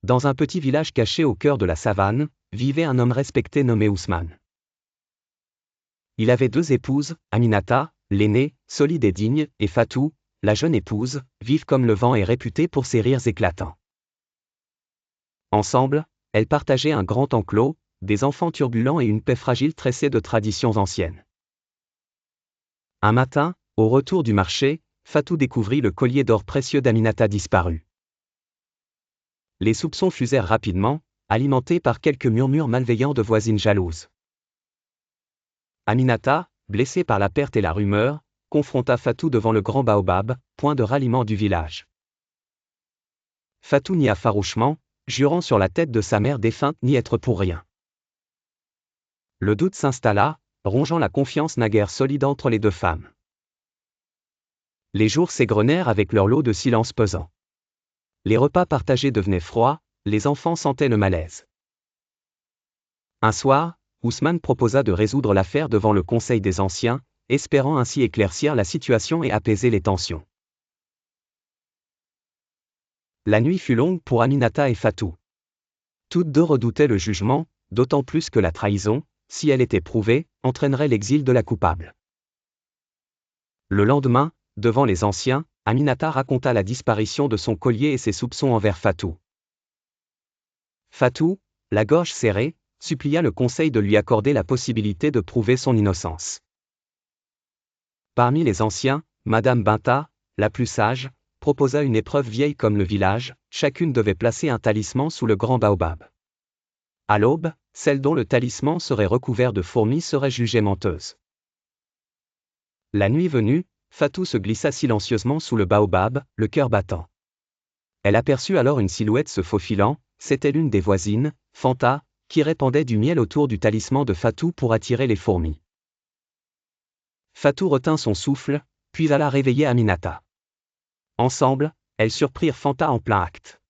Dans un petit village caché au cœur de la savane, vivait un homme respecté nommé Ousmane. Il avait 2 épouses, Aminata, l'aînée, solide et digne, et Fatou, la jeune épouse, vive comme le vent et réputée pour ses rires éclatants. Ensemble, elles partageaient un grand enclos, des enfants turbulents et une paix fragile tressée de traditions anciennes. Un matin, au retour du marché, Fatou découvrit le collier d'or précieux d'Aminata disparu. Les soupçons fusèrent rapidement, alimentés par quelques murmures malveillants de voisines jalouses. Aminata, blessée par la perte et la rumeur, confronta Fatou devant le grand baobab, point de ralliement du village. Fatou nia farouchement, jurant sur la tête de sa mère défunte n'y être pour rien. Le doute s'installa, rongeant la confiance naguère solide entre les 2 femmes. Les jours s'égrenèrent avec leur lot de silence pesant. Les repas partagés devenaient froids, les enfants sentaient le malaise. Un soir, Ousmane proposa de résoudre l'affaire devant le conseil des anciens, espérant ainsi éclaircir la situation et apaiser les tensions. La nuit fut longue pour Aminata et Fatou. Toutes 2 redoutaient le jugement, d'autant plus que la trahison, si elle était prouvée, entraînerait l'exil de la coupable. Le lendemain, devant les anciens, Aminata raconta la disparition de son collier et ses soupçons envers Fatou. Fatou, la gorge serrée, supplia le conseil de lui accorder la possibilité de prouver son innocence. Parmi les anciens, Madame Binta, la plus sage, proposa une épreuve vieille comme le village, chacune devait placer un talisman sous le grand baobab. À l'aube, celle dont le talisman serait recouvert de fourmis serait jugée menteuse. La nuit venue, Fatou se glissa silencieusement sous le baobab, le cœur battant. Elle aperçut alors une silhouette se faufilant, c'était l'une des voisines, Fanta, qui répandait du miel autour du talisman de Fatou pour attirer les fourmis. Fatou retint son souffle, puis alla réveiller Aminata. Ensemble, elles surprirent Fanta en plein acte.